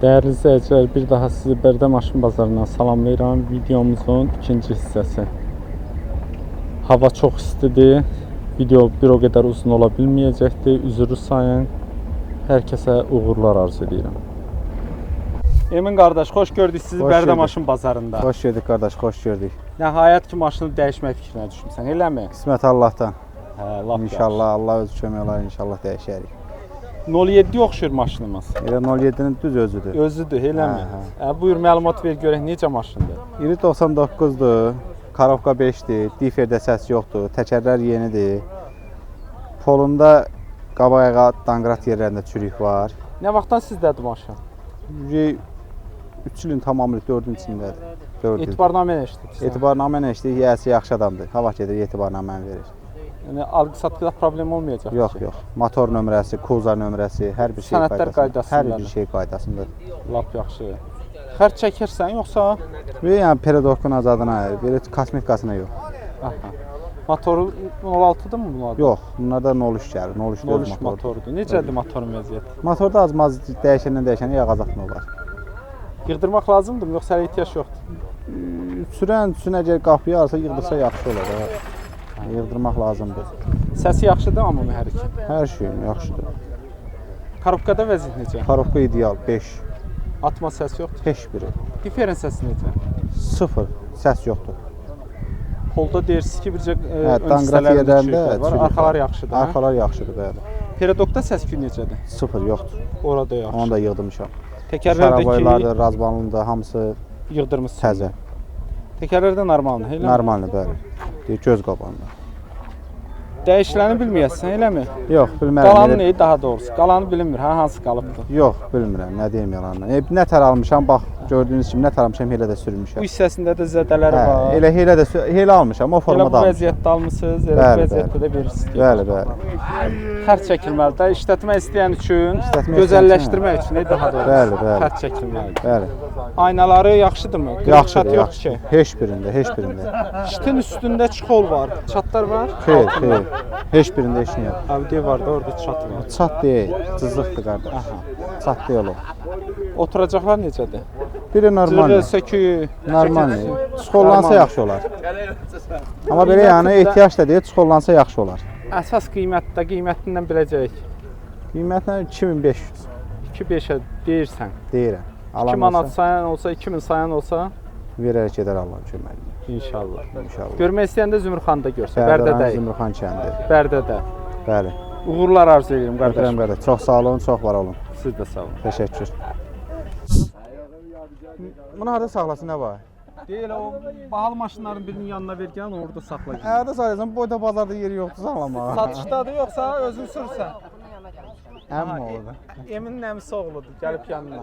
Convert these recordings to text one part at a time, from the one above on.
Değerli izləyicilər, bir daha sizi Bərdə Maşın Bazarından salamlayıram. Videomuzun ikinci hissəsi. Hava çox istidir. Video bir o qədər uzun ola bilməyəcəkdir. Üzrü sayın. Hər kəsə uğurlar arzu edirəm. Emin qardaş, xoş gördük sizi Bərdə Maşın Bazarında. Xoş gördük qardaş, xoş gördük. Nəhayət ki, maşını dəyişmək fikrinə düşmüsən, eləmi? Qismət Allahdan. Lap İnşallah Allah öz kömək olar, inşallah dəyişərik. 07 oxşur maşınımız. Elə 07-nin düz özüdür. Özüdür, eləmi? Buyur, məlumat ver görək, necə maşındır? İri 99-dur, Karovka 5-dir, diferdə səs yoxdur, təkərlər yenidir. Polunda qaba ayağa danqrat yerlərində çürük var. Nə vaxtdan sizdədir maşın? 3 ilin tamamı 4-ün içindədir. 4 il. Etibarnamə nə işlədir? Etibarnamə nə işləyir? Yiyəsi yaxşı adamdır. Hava gedir, etibarnaməni verir. Yəni alqı-satqıda problem olmayacaq? Yox, yox. Motor nömrəsi, kuza nömrəsi, hər bir şey sənədlər qaydasındadır. Hər bir şey qaydasındadır. Lap yaxşı. Xərc çəkirsən yoxsa? Yəni peredorkun azadına, belə kosmetikasına yox. Aha. Motoru 06-dır mı bunlar? Yox, bunlarda 03 gəlir. 03 motordur. Necədir motorun vəziyyəti? Motorda az-maz dəyişəndən yağ azaltma var. Yığdırmaq lazımdır yoxsa hələ ehtiyac yoxdur? Sürən əgər qapıya alsa yığdırsa yaxşı olar. Yığdırmaq lazımdır. Səsi yaxşıdır amma mühərrik? Hər şey yaxşıdır. Karovkada vəziyyət necə? Karovka ideal 5. Atma səs yoxdur? Heç biri. Diferens səsi necə? 0. Səs yoxdur. Polda deyirsiniz ki, bircə ön danqrat yerlərində var, arxalar yaxşıdır. Arxalar yaxşıdır, bəli. Peredokda səs-küy necədir? 0 yoxdur. Orada yaxşı. Onu da yığdırmışam. Təkərlərdəki razbanlıdır, hamısı yığdırmısınız. Təzə. Təkərlərdə normaldır, eləmi? Normaldır, bəli. Göz qabağında. Dəyişiləni bilməyəsən, eləmi? Yox, bilmərəm. Qalanı nə daha doğrusu? Qalanı bilinmir, hansı qalıbdır? Yox, bilmirəm, nə deyim yalanla. Nətər almışam, bax, gördüyünüz kimi nətər almışam, elə də sürmüşəm. Bu hissəsində də zədələri var. Elə elə almışam, o formada almışam. Elə bu vəziyyətdə almısınız, elə bu vəziyyətdə də verirsiniz. Bəli, bəli. Xərc çəkilməlidir. İşlətmək istəyən üçün, gözəlləşdirmək üçün daha doğrusu. Bəli, bəli. Xərc çəkilməlidir. Bəli. Aynaları yaxşıdırmı? Yaxşıdır, yaxşı. Heç birində, heç birində. Şitin üstündə çxol var, çatlar var? Xeyr. Heç birində heç nə yox. Abide var da, orada çat var. Çat deyil, cızıqdır qardaş. Çat deyil o. Oturacaqlar necədir? Biri normal. Sökü, normal. Çıxollansa yaxşı olar. Amma belə yəni ehtiyac da deyil, çıxollansa yaxşı olar. Əsas qiymətindən biləcəyik. Qiymətlə 2500. 2-5-ə deyirsən. Deyirəm. 2 manat sayan olsa, 2000 sayan olsa verərək gedər Allahın köməyi. İnşallah. İnşallah. Görmək istəyəndə Zümrüxanda görsün. Bərdədə. Zümrüxan kəndi. Bərdədə. Bəli. Uğurlar arzu edirəm qardaşım. Qardaş. Çox sağ olun, çox var olun. Siz də sağ olun. Təşəkkür. Bunu harda saxlasın, nə var? Deyil, o bahalı maşınların birinin yanına ver gələn, orada saxla. Harda saxlayasan, boyda bazarda yeri yoxdur saxlamağa. Satışdadır yoxsa özün sürsən? Əmmi orada. Eminin əmisi oğludur, gəlib yanına.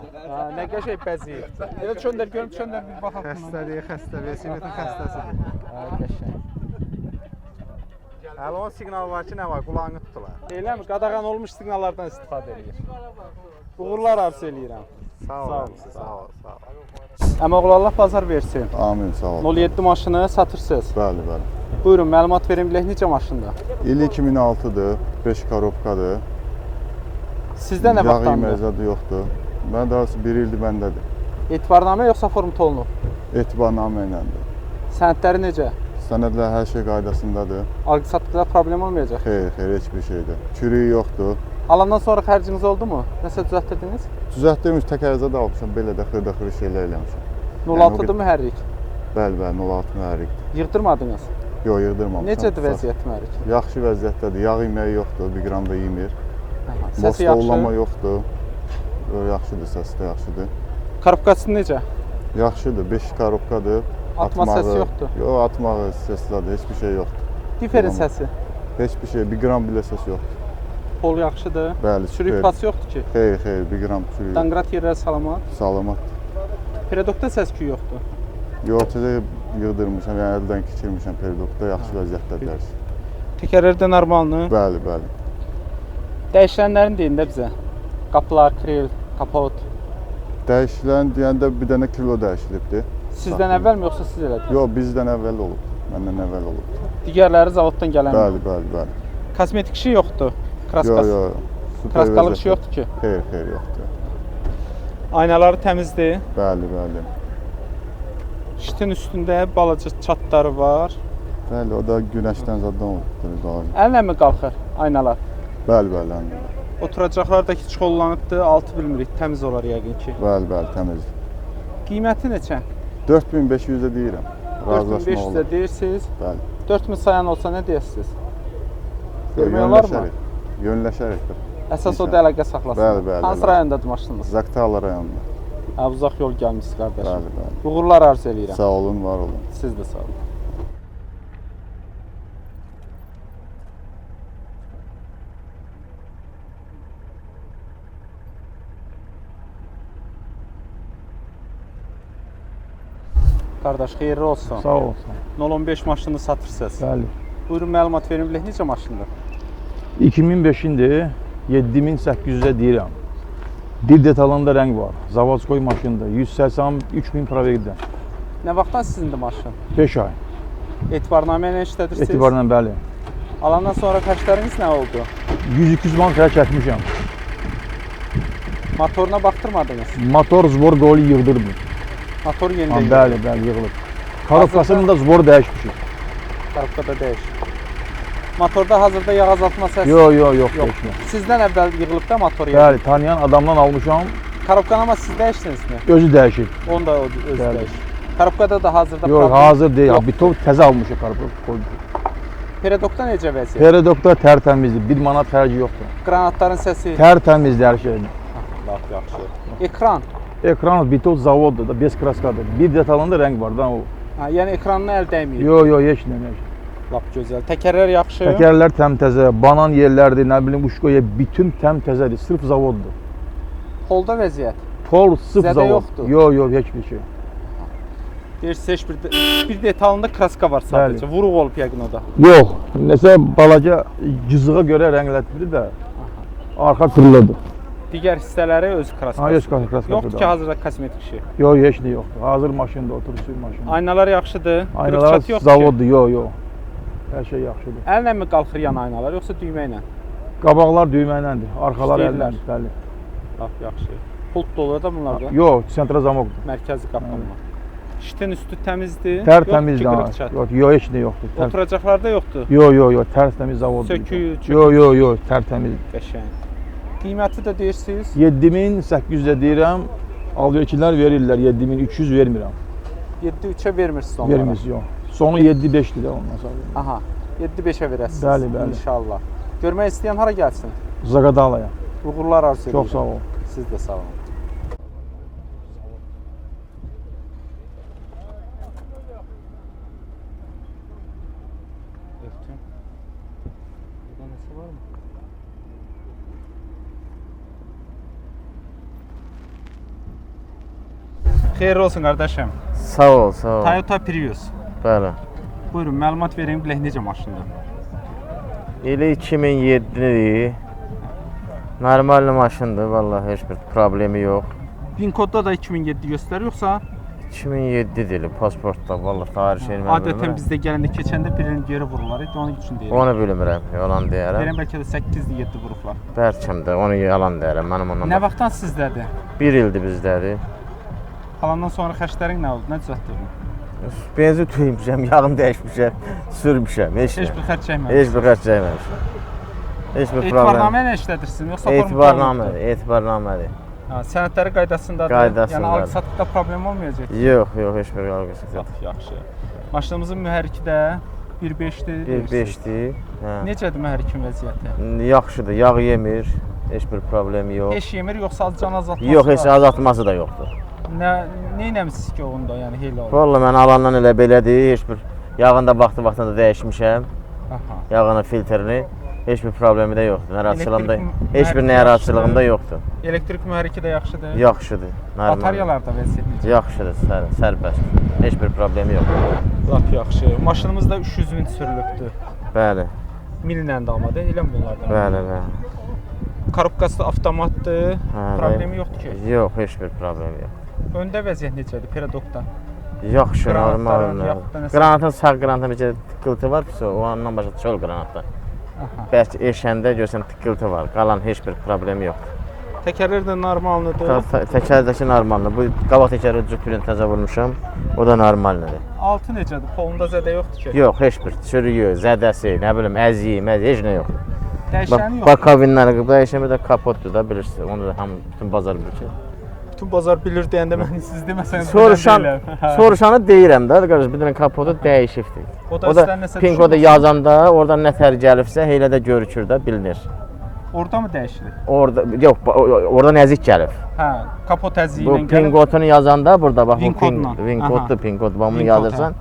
Nə qəşəng bəzəyir. Elə çöndər, görüm çöndər bir baxaq buna. Xəstədir, xəstə, vəsimətin xəstəsidir. Qəşəng. Hələ o siqnal var ki, nə var, qulağını tutdular. Eləmi? Qadağan olmuş siqnallardan istifadə edir. Uğurlar arzu eləyirəm. Sağ olun, sağ olun. Əməqoğlu Allah bazar versin. Amin, sağ olun. 07 maşını satırsınız. Bəli, bəli. Buyurun, məlumat verin bilək necə maşındır? İl 2006-dır, 5 karovkadır. Sizdə nə vaxtdandır? Yağı mərzadı yoxdur. Mən daha 1 ildir məndədir. Etibarnamə yoxsa form tolunub? Etibarnamə iləndir. Sənədləri necə? Sənədlər hər şey qaydasındadır. Alqı-satqıda problem olmayacaq? Xeyr, heç bir şeydir. Çürüyü yoxdur. Alandan sonra xərciniz oldu mu? Nəsə düzəltdirdiniz? Düzəltdirmiş, təkərizə də almışam, belə də xırda-xırda şeylər eləmişəm. 06-dır mühərrik? Bəli, 06 mühərrikdir. Yığdırmadınız? Yox, yığdırmamışam. Necədir vəziyyət mühərrik? Yaxşı vəziyyətdədir. Yağ yeməyi yoxdur, 1 qram da yemir. Səsi yaxşı? Boşluqlama yoxdur. Yaxşıdır, səsi də yaxşıdır. Karovkası necə? Yaxşıdır, 5 karovkadır. Atma səsi yoxdur? Yox, atmağı səslədir, heç bir şey yoxdur. Diferin səsi? Heç bir şey, 1 qram belə səs yoxdur. Pol yaxşıdır? Bəli, çürük pası yoxdur ki? Xeyr, 1 qram çürük. Danqrat yerləri salamat? Salamatdır. Peredokda səs-küy yoxdur? Yox, təzə yığdırmışam, yəni əldən keçirmişəm peredokda, yaxşı vəziyyətdədir. Təkərlərdə normaldır? Bəli, bəli. Dəyişilənlərin deyin də bizə. Qapılar, kril, kapot. Dəyişilən deyəndə bir dənə kilo dəyişilibdir. Sizdən əvvəlmi yoxsa siz elədiniz? Yox, bizdən əvvəl olub. Məndən əvvəl olub. Digərləri zavoddan gələnmi? Bəli. Kosmetik işi yoxdur? Yox. Kraskalıq işi yoxdur ki? Xeyr, yoxdur. Aynaları təmizdir. Bəli, bəli. Şitin üstündə balaca çatları var. Bəli, o da günəşdən zaddan oldu. Əllə mi qalxır aynalar? Bəli, bəli, bəli. Oturacaqlar da ki, çollanıbdır, altı bilmirik, təmiz olar yəqin ki. Bəli, bəli, təmiz. Qiyməti neçə? 4500-də deyirəm. Razılaşma 4500-də olur. deyirsiniz. Bəli. 4000 sayan olsa nə deyəsiniz? Görmək olar mı? Yönləşərik. Əsas o da əlaqə saxlasın. Bəli, bəli. Hansı rayondadır maşınınız? Zaqatala rayonunda. Uzaq yol gəlmişsiniz qardaşım. Bəli, bəli. Uğurlar arzu edirəm. Sağ olun, var olun. Siz də sağ olun. Qardaş, xeyirli olsun. Sağ olsun. 015 maşını satırsınız. Bəli. Buyurun, məlumat verin bilək, necə maşındır? 2005-indir. 7800-ə deyirəm. Dil detalında rəng var. Zavodskoy maşındır. 183.000 probegdə. Nə vaxtdan sizindir maşın? 5 ay. Etibarnamə ilə işlədirsiniz? Etibarla bəli. Alandan sonra xərcləriniz nə oldu? 100-200 man xərc çəkmişəm. Motoruna baxdırmadınız? Motor zbor qolu yığdırdım. Motor Ha, yenidən bəli, bəli, yığılıb. Karofkasını da zbor dəyişmişik. Qarabqada dəyiş. Motorda hazırda yağ azaltma səsi Yox, yox, dəyişmə. Sizdən əvvəl yığılıb da motor yeri. Bəli, tanıyan adamdan almışam. Karabqanı amma siz dəyişdinizmi? Özü dəyişib. Onu da özü Bəli. dəyişir. Karabqada da hazırda Yox, problem hazır deyil. yoxdur. Bitov təzə almışıq karofka. Peredokda necə vəziyyət? Peredokda tərtəmizdir. 1 manat xərci yoxdur. Qranatların səsi? Tərtəmizdir hər şey. Lap yaxşı. Ekran? Ekran Bitov zavoddur da, bez kraskadır. Bir detalında rəng var da o. Ha, yəni ekranına əl dəyməyib. Yox, heç nə. Lap gözəl. Təkərlər yaxşı. Təkərlər təmtəzə, banan yerlərdir, nə bilim uşkoya bütün təmtəzədir. Sırf zavoddur. Polda vəziyyət? Pol sırf Zədə zavod. yoxdur. Yox, heç bir şey. Deyirsiz, bir detalında kraska var sadəcə. Bəli. Vuruq olub yəqin o da. Yox, nəsə balaca cızığa görə rənglətdirir də arxa kırıladı. Digər hissələri öz kraskası. Ha, öz kraskası Yoxdur da. ki, hazırda kosmetik şey. Yox, heç nə yoxdur. Hazır maşında oturur maşında. Aynalar yaxşıdır. Aynalar Qırıq-çat yoxdur ki. zavoddur, yox. Hər şey yaxşıdır. Əllə mi qalxır yan aynalar, yoxsa düymə ilə? Qabaqlar düymə iləndir, arxalar İstəyirlər. əllər. Bəli. Lap yaxşı. Pult da olur da bunlarda. Yox, sentra zamokdur. Mərkəzi qapanma. Şitin üstü təmizdir. Tərtəmiz yoxdur ki, də. qırıq-çat. Yox, heç nə yoxdur. Oturacaqlarda yoxdur. Yox, tərtəmiz zavoddur. Sökük, Yox, tərtəmiz. qəşəng. Qiyməti də deyirsiniz? 7800-də deyirəm, alverkilər verirlər, 7300 vermirəm. 7-3-ə vermirsiniz onlara. Vermirsiniz, yox. Sonu 7-5-dir də ondan sonra. Aha, 7-5-ə verəsiniz. Bəli, bəli. İnşallah. Görmək istəyən hara gəlsin? Zaqadalaya. Uğurlar arzu edirəm. Çox sağ ol. Siz də sağ olun. Xeyirli olsun qardaşım. Sağ ol, sağ ol. Toyota Prius. Bəli. Buyurun, məlumat verin, bilək necə maşındır? Elə 2007-dir. Normal maşındır, vallahi heç bir problemi yox. Pin kodda da 2007 göstərir, yoxsa 2007-dir pasportda, vallahi tarix elmə adətən bizdə gələndə keçəndə birini geri vururlar, onun üçün deyirəm. Onu bilmirəm, yalan deyərəm. Deyirəm, bəlkə də 8-dir, 7 vurublar. Bəlkəm də onu yalan deyərəm, mənim ondan. Nə vaxtdan sizdədir? 1 ildir bizdədir. Alandan sonra xərclərin nə oldu? Nə düzəltdirdin? Benzin tüymüşəm, yağını dəyişmişəm, sürmüşəm, heç Heç nə. bir xərc çəkməmişsən. Heç bir xərc çəkməmişəm. Heç bir problem. Etibarnamə ilə işlədirsən, yoxsa Etibarnamədir, etibarnamədir. Ha, sənədləri qaydasındadır. Qaydasındadır. Yəni alqı-satqıda problem olmayacaq. Yox, heç bir alqısı yox. Yaxşı. Maşınımızın mühərriki də 1.5-dir. 1.5-dir. Hə. Necədir mühərrikin vəziyyəti? Yaxşıdır, yağ yemir, heç bir problemi yox. Heç yemir, yoxsa azcan azaltması Yox, heç var? azaltması da yoxdur. Nə eləmisiniz ki onda, yəni heylə olur? Vallahi mən alandan elə belədir, heç bir yağını da vaxtında dəyişmişəm. Aha. Yağını, filtrini, heç bir problemi də yoxdur. Narahatçılığımda, Elektrik heç bir mühərriki narahatçılığımda yaxşıdır. yoxdur. Elektrik mühərriki də yaxşıdır. Yaxşıdır, normal. Bataryalarda vəziyyət necə? Yaxşıdır, sərbəst. Heç bir problemi yoxdur. Lap yaxşı. Maşınımız da 300 min sürülübdür. Bəli, Millə də amma da elə bunlardan. bəli, bəli. Korobkası avtomatdır. Hə, Problemi yoxdur ki. Yox, heç bir problemi yox. Öndə vəziyyət necədir Peredokda? Yaxşı, Qranatların, normal. yaxud da nəsə- Qranatın sağ qranatın bir tıqqıltı var, o ondan başqa çöl qranatda. Aha. Bəlkə eşəndə görsən tıqqıltı var, qalan heç bir problemi yoxdur. Təkərlər də normaldır. Təkərdəki normaldır. Bu qabaq təkəri cütülün təzə vurmuşam. O da normaldır. Altı necədir? Polunda zədə yoxdur ki. Yox, heç bir çürüyü, zədəsi, nə bilim, əziyi, heç nə yoxdur. Dəyişəni yoxdur. Bax kabinləri dəyişəmə də kapotdur da bilirsiniz. Onu da hamı bütün bazar bilir ki. Bütün bazar bilir deyəndə mən siz deməsəniz Soruşanı deyirəm də, qardaş, bir dənə kapotu dəyişibdir. O da istənəsə pin kodu yazanda oradan nə tər gəlibsə, elə də görükür də, bilinir. Orada mı dəyişilir? Orada yox, oradan əzik gəlib. Hə, kapot əziyi Bu ilə pin kodunu yazanda burada bax Vin bu kodla. pin koddur, pin kod. Bax bunu Vin kod, yazırsan,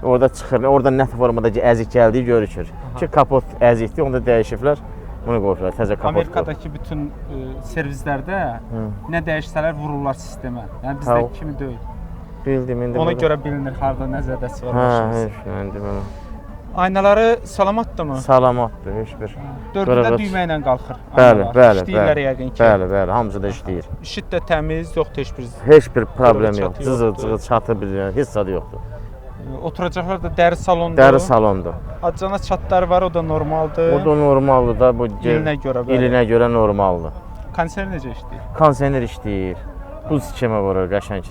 orada çıxır. Oradan nə formada əzik gəldiyi görükür. Ki kapot əzikdir, onu da dəyişiblər. Bunu qoyublar, təzə kapot. Amerikadakı bütün servislərdə nə dəyişsələr vururlar sistemə. Yəni bizdə kimi deyil. Bildim indi. Ona görə bilinir harda nə zədəsi var. Hə, heç indi bunu. Aynaları salamatdırmı? Salamatdır, heç bir. Dördündə düymə ilə qalxır. Bəli, bəli. İşləyirlər yəqin ki. Bəli, hamısı da işləyir. İşit də təmiz, yoxdur heç bir. Heç bir problem yox. Cızıq, çatı bir heç zad yoxdur. Oturacaqlar da dəri salondur. Dəri salondur. Acana çatlar var, o da normaldır. O da normaldır da bu ilinə görə normaldır. Konser necə işləyir? Kondisioner işləyir. Buz sistemi var, qəşəng.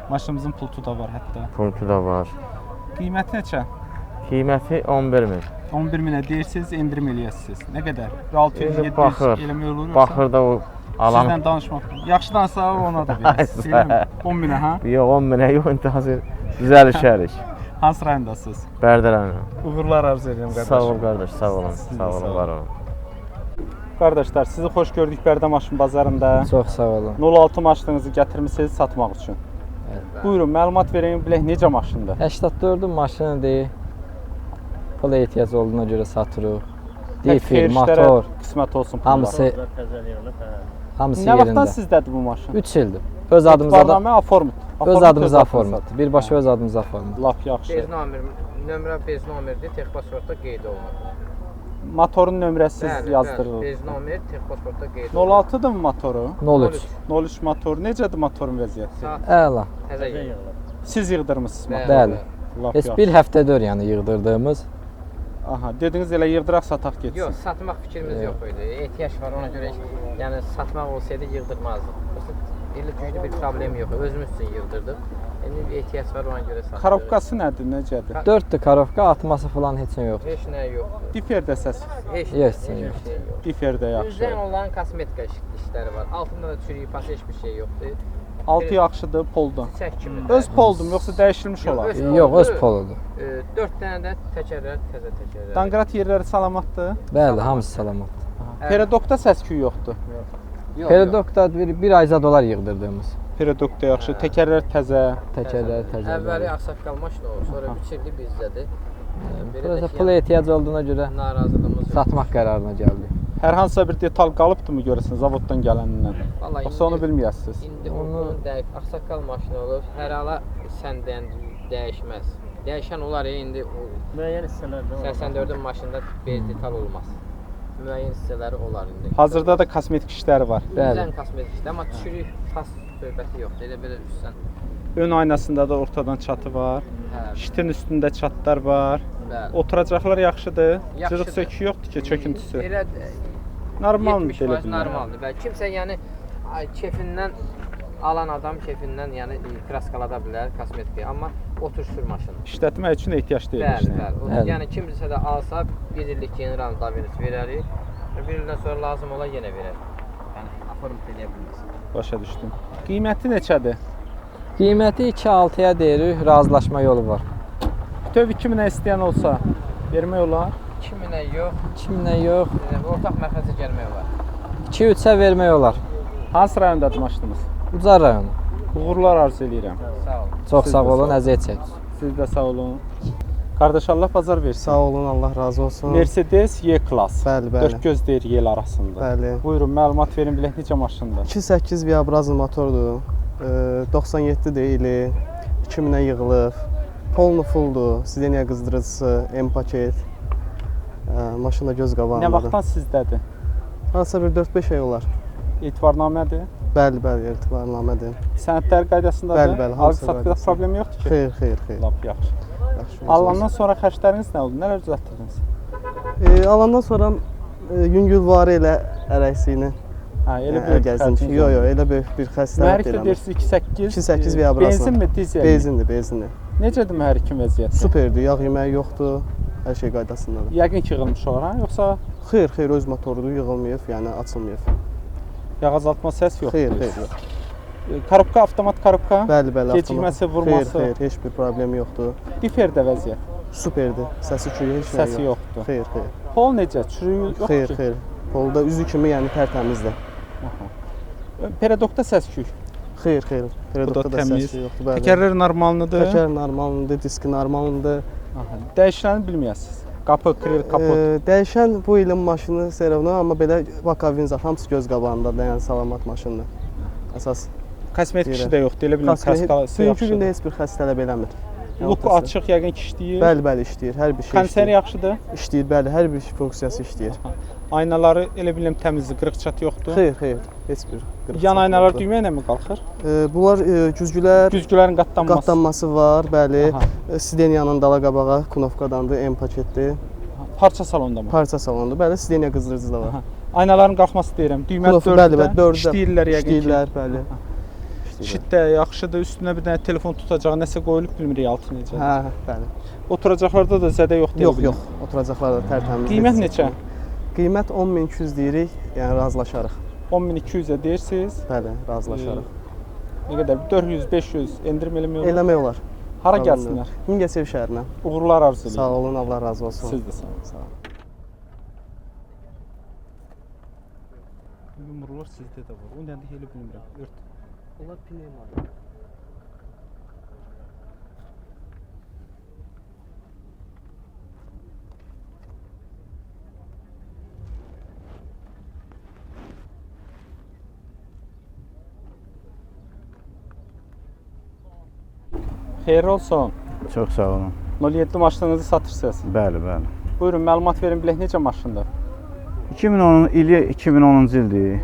Maşınımızın pultu da var hətta. Pultu da var. Qiyməti neçə? Qiyməti 11.000. 11 minə deyirsiniz, endirim eləyəsiniz. Nə qədər? 600-700 eləmək olur. Baxır da o alan. Sizdən danışmaq. Yaxşı danışsa ona da verəsiniz. 10 minə ha? Yox, 10 minə yox, indi hazır düzəlişərik. Hansı rayondasınız? Bərdə rayonu. Uğurlar arzu edirəm qardaş. Sağ ol qardaş, sağ olun. Sağ olun, var olun. Qardaşlar, sizi xoş gördük Bərdə maşın bazarında. Çox sağ olun. 06 maşınınızı gətirmisiniz satmaq üçün. Buyurun, məlumat verin, bilək necə maşındır? 84-ün maşınıdır. Pula ehtiyac olduğuna görə satırıq. Difil, motor, qismət olsun. hamısı Nə vaxtdan yerində. sizdədir bu maşın? 3 ildir. Öz adımıza da öz adımıza formatdır. Birbaşa öz adımıza format. Lap yaxşı. Nömrə bez nomerdir, tex pasportda qeyd olunur. Motorun nömrəsi yazdırılır. Bez nomer tex pasportda qeyd 06-dır mı motoru? 03. 03 motor. Necədir motorun vəziyyəti? Əla. Təzə yığılır. Siz yığdırmısınız motoru? Bəli. Lap Heç yaxşı. bir həftədir yəni yığdırdığımız. Aha, dediniz elə yığdıraq sataq getsin. Yox, satmaq fikrimiz yox idi. Ehtiyac var, ona görə yəni satmaq olsaydı yığdırmazdıq. Elə güclü bir problem yox. Özümüz üçün yığdırdıq. İndi ehtiyac var, ona görə satdıq. Karobkası nədir, necədir? 4'tür karovka, atması falan heç nə yoxdur. Heç nə yoxdur. Diferdə səs. Heç Yox, nə yox. yox. Diferdə yaxşı. Üzdən olan kosmetika işləri var. Altında da çürüyüb, heç bir şey yoxdur. Altı yaxşıdır, poldan. Çiçək kimi. Öz poldum, yoxsa dəyişilmiş Yox, olar? öz Yox, öz poldur. poludur. 4 dənə də təkərlər, təzə təkərlər. Danqrat yerləri salamatdır. Bəli, hamısı salamat. Peredokda səs-küy yoxdur. Peredokda bir ayza dolar yığdırdığımız. Peredokda yaxşı, təkərlər təzə. Təkərlər təzə. Əvvəli ağsaqqal maşın olur, sonra biçildi bizdədir. Burası pula ehtiyac olduğuna görə narazılığımız yox. satmaq qərarına gəldi. Hər hansısa bir detal qalıbdımı görəsən zavoddan gələndən? Vallahi Yoxsa onu bilməyəsiniz? İndi onun dəqiq ağsaqqal maşını olur. Hər hala sən dəyişməz. Dəyişən olar indi o müəyyən hissələrdə 84-ün maşında bir detal olmaz. Müəyyən hissələri olar indi. Hazırda da kosmetik işləri var. Bəli. Üzən kosmetik işlər, amma çürük pas söhbəti yoxdur. Elə belə üstdən. Ön aynasında da ortadan çatı var. Hə, Şitin üstündə çatlar var. bəli. Oturacaqlar yaxşıdır. Yaxşıdır. Cırıq sökü yoxdur ki, çöküntüsü. Elə Normaldır 70% belə bilmək. normaldır. Və kimsə yəni kefindən alan adam kefindən yəni kraskaladı bilər kosmetikayı, amma oturuşur maşını. İşlətmək üçün ehtiyac deyil. Bəli, işinə. bəli. O, Bəli. yəni kimsə də alsa 1 illik general daviniz verərik. Bir ildən sonra lazım ola yenə verərik. Yəni aformat edə bilməz. Başa düşdüm. Qiyməti neçədir? Qiyməti 2-6-ya deyirik, razılaşma yolu var. Bütöv 2000-ə istəyən olsa vermək olar. 2000-ə yox, 2000-ə yox, ortaq məxrəcə gəlmək olar. 2-3-ə vermək olar. Hansı rayondadır maşınımız? Ucar rayonu. Uğurlar arzu edirəm. Sağ ol. Çox Siz sağ də olun, sağ olun. əziyyət çək. Siz də sağ olun. Qardaş Allah bazar versin. Sağ olun, Allah razı olsun. Mercedes Y-Class. Bəli, bəli. Dörd göz deyir yel arasında. Bəli. Buyurun, məlumat verin bilək necə maşındır. 2.8 Viabrazlı motordur. 97 deyili. 2000-ə yığılıb. Polnu fulldur. Sideniya qızdırıcısı, M paket. Maşında göz qabağındadır. Nə vaxtdan sizdədir? Hansısa bir 4-5 ay olar. Etibarnamədir. Bəli, bəli, etibarnamədir. Sənədlər qaydasındadır. Bəli, bəli, hamısı Alqı-satqıda qaydasında. problemi yoxdur ki? Xeyr, xeyr, xeyr. Lap yaxşı. Yaxşı. Alandan sonra xərcləriniz nə oldu? Nələr düzəltdirdiniz? Alandan sonra yüngül varı ilə ərəksiyini. Ha, elə Yəni, böyük gəzinti. xərciniz Yox, olmur. yox, elə böyük bir xəstəlik Mühərrik də deyiləm. deyirsiz 2.8. 2.8 viabrasla. Benzinmi, dizel? Benzindir, benzindir. Necədir mühərrikin vəziyyəti? Superdir, yağ yeməyi yoxdur. Hər şey qaydasındadır. Yəqin ki, yığılmış olar, ha? Yoxsa Xeyr, xeyr, öz motorudur, yığılmayıb, yəni açılmayıb. yağ azaltma səs yox? Xeyr, deyirsiz. xeyr, yox. Korobka, avtomat korobka? Bəli, bəli. Gecikməsi, avtomat. vurması? Xeyr, xeyr, heç bir problem yoxdur. Diferdə vəziyyət. Superdir. Səsi küyü heç nə Səsi yoxdur. Xeyr, xeyr. Pol necə? Çürüyü yox Xeyr, ki? xeyr. Polda üzü kimi, yəni tərtəmizdir. Peredokda səs küy. Xeyr, xeyr. Peredokda da təmiz. səsi yoxdur, bəli. Təkərlər normaldır. Təkər normaldır, diski normaldır. Dəyişiləni bilməyəsiniz. Qapı, kril, kapot. Dəyişən bu ilin maşını Serovna, amma belə Vakavinza hamısı göz qabağındadır, yəni salamat maşındır. Əsas Kosmetik işi də yoxdur, elə biləm kaskalası bugünkü gündə yaxşıdır. heç bir xəstə tələb eləmir. Luk açıq, yəqin ki işləyir. Bəli, bəli işləyir, hər bir şey Konseri işləyir. yaxşıdır. İşləyir, bəli, hər bir funksiyası işləyir. Aynaları elə biləm təmizdir, qırıq-çat yoxdur. Xeyr, xeyr, heç bir qırıq. Yan aynalar düymə ilə mi qalxır? Bunlar güzgülər, Güzgülərin qatlanması. qatlanması var, bəli. Aha. Sideniyanın dala qabağa kunovkadandır, M paketdir. Parça salonda mı? Parça salondur, bəli, sideniya qızdırıcı da var. Aha. Aynaların qalxması deyirəm. Düymə Kunof, 4-də. bəli, bəli, 4-də. İşləyirlər yəqin ki. İşləyirlər, bəli. Şitdə yaxşıdır. Üstünə bir dənə telefon tutacağı nəsə qoyulub bilmirik altı necə. Hə, bəli. Oturacaqlarda da zədə yoxdur. Yox, yox. Oturacaqlar da tərtəmizdir. Qiymət neçə? Qiymət 10.200 deyirik, yəni razılaşarıq. 10.200-ə deyirsiniz. Bəli, razılaşarıq. Nə qədər? 400-500 endirim eləmək olar. Eləmək olar. Hara gəlsinlər? Mingəçev şəhərinə. Uğurlar arzu edirəm. Sağ olun, Allah razı olsun. Siz də sağ olun. Sağ olun. Yumrular sizdə də var. O nədir elə bilmirəm. Ört. Onlar pnevmadır. Xeyir olsun. Çox sağ olun. 07 maşınınızı satırsınız. Bəli, bəli. Buyurun, məlumat verin bilək necə maşındır? 2010 ili 2010-cu ildir.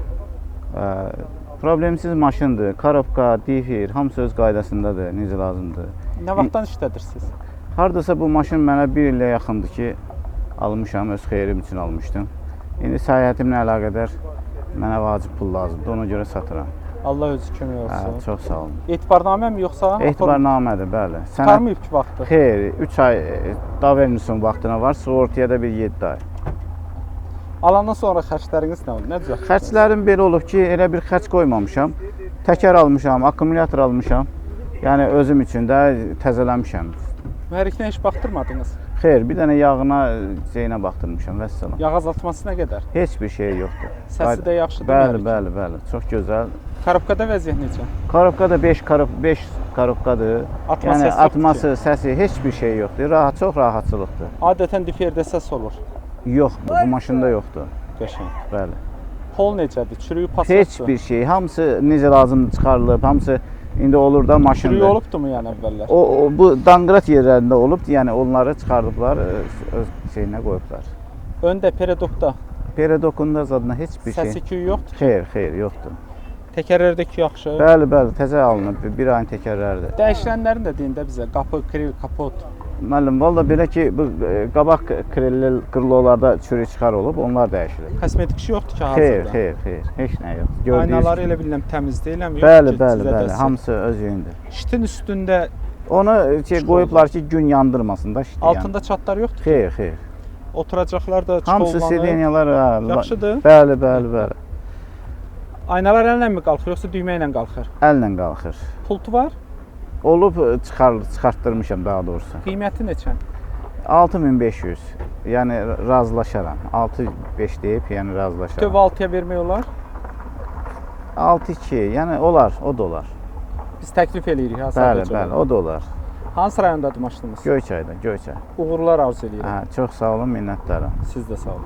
Problemsiz maşındır. Korobka, difir, hamısı öz qaydasındadır, necə lazımdır. Nə vaxtdan işlədirsiniz? Hardasa bu maşın mənə 1 ilə yaxındır ki, almışam, öz xeyrim üçün almışdım. İndi səyahətimlə əlaqədar mənə vacib pul lazımdır, ona görə satıram. Allah özü kömək olsun. Çox sağ olun. Etibarnamə mi yoxsa? Etibarnamədir, bəli. Tutarmayıb ki vaxtı? Xeyr, 3 ay davernison vaxtına var, sığortaya da bir 7 ay. Alandan sonra xərcləriniz nə oldu? Nə düzəltdiniz? Xərclərim belə olub ki, elə bir xərc qoymamışam. Təkər almışam, akkumulyator almışam. Yəni özüm üçün də təzələmişəm. Mühərrikinə heç baxdırmadınız? Xeyr, bir dənə yağına, şeyinə baxdırmışam, vəssalam. Yağ azaltması nə qədər? Heç bir şey yoxdur. Səsi də yaxşıdır. Bəli, mühərrikin? bəli, bəli. Çox gözəl. Korobkada vəziyyət necə? Korobka da 5 korobkadır. Atma Yəni səsi yoxdur atması, səsi heç bir şey yoxdur. Rahat, çox rahatçılıqdır. Adətən diferdə səs olur. Yox, bu maşında yoxdur. Qəşəng. Bəli. Pol necədir? Çürüyü pasatdır. Heç bir şey, hamısı necə lazımdır çıxarılıb, hamısı indi olur da maşında. Çürüyü olubdumu yəni əvvəllər? Bu danqrat yerlərində olub, yəni onları çıxardıblar, öz şeyinə qoyublar. Öndə, peredokda Peredokunda zadına heç bir şey. səsi küyü yoxdur. Xeyr, xeyr, yoxdur. Təkərlərdəki yaxşı. Bəli, bəli, təzə alınıb, bir ayın təkərlərdir. Dəyişilənlərin də deyin də bizə. Qapı, kril, kapot. Müəllim, valla belə ki, bu qabaq krıllolarda çürük çıxar olub, onlar dəyişilir. Kosmetik işi yoxdur ki Xeyr, hazırda. xeyr, xeyr, heç nə yox. Gördüyünüz Aynaları kimi. elə bilirəm təmiz deyiləm. Bəli, bəli, bəli, hamısı öz yönüdür. Şitin üstündə Onu qoyublar ki, gün yandırmasın da şiti. altında çatlar yoxdur. Xeyr, xeyr. Oturacaqlar da Hamısı çolmanı. sideniyalar Yaxşıdır. Bəli, bəli, bəli. Aynalar əllə mi qalxır yoxsa düymə ilə qalxır? Əllə qalxır. Pultu var. Olub çıxartdırmışam daha doğrusu. Qiyməti neçə? 6500. Yəni razılaşaram. 6-5 deyib, yəni Töv razılaşaram. 6-ya vermək olar. 6-2, yəni olar, o da olar. Biz təklif eləyirik ha Bəli, sadəcə. bəli, o da olar. Hansı rayondadır maşınınız? Göyçayda, Göyçay. Uğurlar arzu edirəm. Hə, çox sağ olun, minnətdaram. Siz də sağ olun.